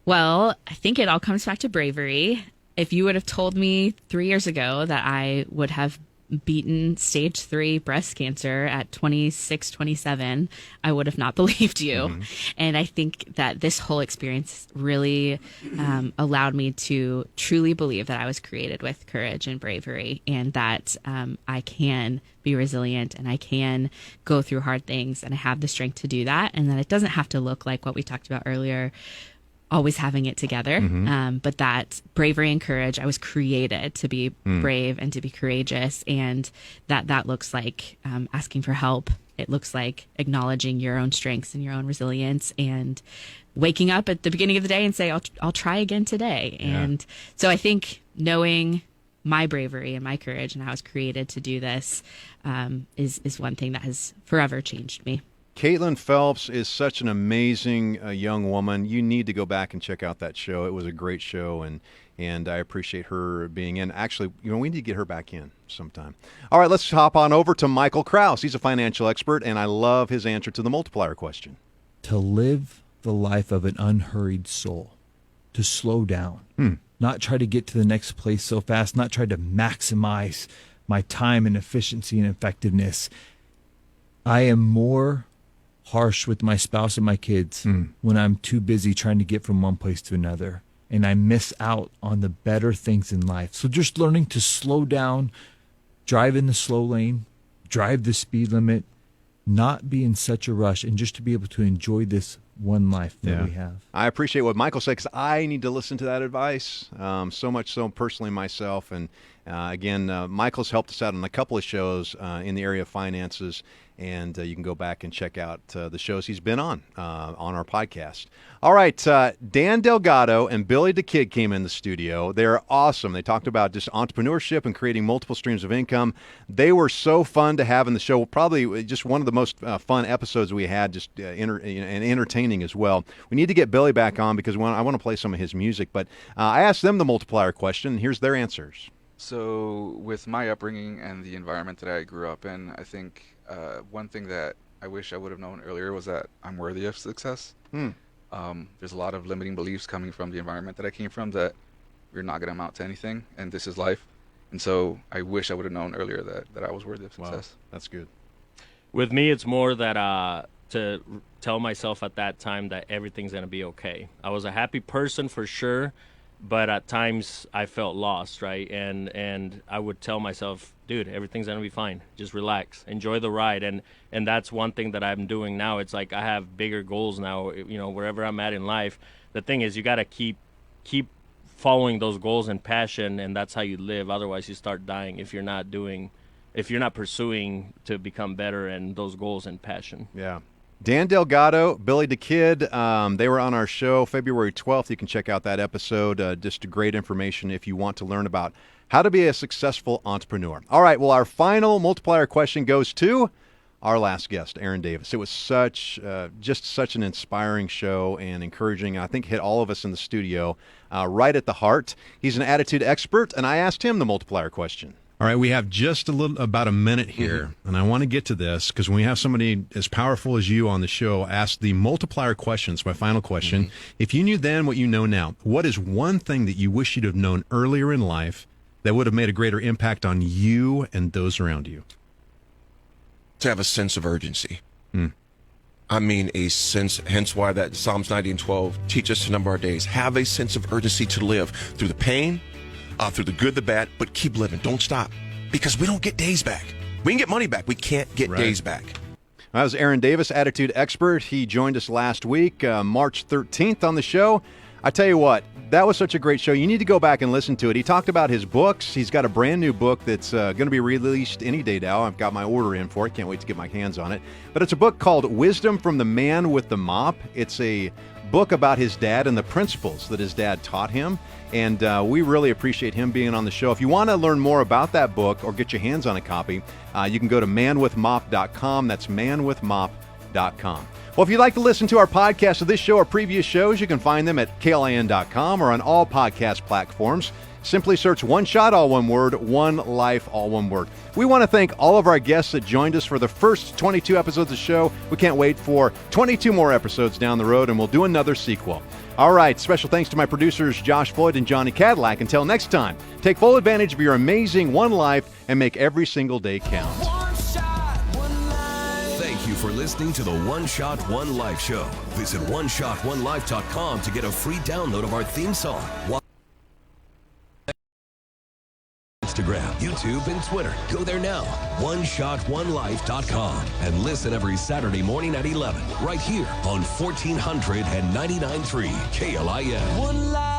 Well, I think it all comes back to bravery. If you would have told me 3 years ago that I would have beaten stage 3 breast cancer at 26, 27, I would have not believed you. Mm-hmm. And I think that this whole experience really allowed me to truly believe that I was created with courage and bravery, and that I can be resilient and I can go through hard things, and I have the strength to do that, and that it doesn't have to look like what we talked about earlier, always having it together. Mm-hmm. But that bravery and courage, I was created to be brave and to be courageous. And that looks like asking for help. It looks like acknowledging your own strengths and your own resilience, and waking up at the beginning of the day and say, I'll try again today. Yeah. And so I think knowing my bravery and my courage and how I was created to do this is one thing that has forever changed me. Caitlin Phelps is such an amazing young woman. You need to go back and check out that show. It was a great show, and I appreciate her being in. Actually, we need to get her back in sometime. All right, let's hop on over to Michael Krause. He's a financial expert, and I love his answer to the multiplier question. To live the life of an unhurried soul, to slow down, not try to get to the next place so fast, not try to maximize my time and efficiency and effectiveness. I am more harsh with my spouse and my kids when I'm too busy trying to get from one place to another, and I miss out on the better things in life. So just learning to slow down, drive in the slow lane, drive the speed limit, not be in such a rush, and just to be able to enjoy this one life that we have. I appreciate what Michael said, because I need to listen to that advice so much so personally myself. And again, Michael's helped us out on a couple of shows in the area of finances, and you can go back and check out the shows he's been on our podcast. All right, Dan Delgado and Billy the Kid came in the studio. They're awesome. They talked about just entrepreneurship and creating multiple streams of income. They were so fun to have in the show. Probably just one of the most fun episodes we had, just and entertaining as well. We need to get Billy back on because I want to play some of his music. But I asked them the multiplier question. Here's their answers. So with my upbringing and the environment that I grew up in, I think one thing that I wish I would have known earlier was that I'm worthy of success. There's a lot of limiting beliefs coming from the environment that I came from, that you're not going to amount to anything, and this is life. And so I wish I would have known earlier that I was worthy of success. Wow, that's good. With me, it's more that to tell myself at that time that everything's going to be okay. I was a happy person for sure, but at times I felt lost, right? And I would tell myself, dude, everything's going to be fine. Just relax. Enjoy the ride. And that's one thing that I'm doing now. It's like I have bigger goals now, you know, wherever I'm at in life. The thing is, you got to keep following those goals and passion, and that's how you live. Otherwise, you start dying if you're not pursuing to become better and those goals and passion. Yeah. Dan Delgado, Billy the Kid, they were on our show February 12th. You can check out that episode. Just great information if you want to learn about how to be a successful entrepreneur. All right, well, our final multiplier question goes to our last guest, Aaron Davis. It was just such an inspiring show and encouraging. I think hit all of us in the studio right at the heart. He's an attitude expert, and I asked him the multiplier question. All right, we have just about a minute here, and I want to get to this because when we have somebody as powerful as you on the show ask the multiplier questions, my final question, if you knew then what you know now, what is one thing that you wish you'd have known earlier in life that would have made a greater impact on you and those around you? To have a sense of urgency. I mean, a sense, hence why that Psalms 90:12 teaches us to number our days. Have a sense of urgency to live through the pain, through the good, the bad, but keep living. Don't stop, because we don't get days back. We can get money back. We can't get days back. That was Aaron Davis, attitude expert. He joined us last week, March 13th on the show. I tell you what, that was such a great show. You need to go back and listen to it. He talked about his books. He's got a brand new book that's going to be released any day now. I've got my order in for it. Can't wait to get my hands on it. But it's a book called Wisdom from the Man with the Mop. It's a book about his dad and the principles that his dad taught him. And we really appreciate him being on the show. If you want to learn more about that book or get your hands on a copy, you can go to manwithmop.com. That's manwithmop.com. Well, if you'd like to listen to our podcast of this show or previous shows, you can find them at klin.com or on all podcast platforms. Simply search One Shot, all one word, One Life, all one word. We want to thank all of our guests that joined us for the first 22 episodes of the show. We can't wait for 22 more episodes down the road, and we'll do another sequel. All right, special thanks to my producers, Josh Floyd and Johnny Cadillac. Until next time, take full advantage of your amazing one life and make every single day count. Thank you for listening to the One Shot, One Life show. Visit OneShotOneLife.com to get a free download of our theme song. Instagram, YouTube, and Twitter. Go there now. OneShotOneLife.com and listen every Saturday morning at 11 right here on 1499.3 KLIN. One life.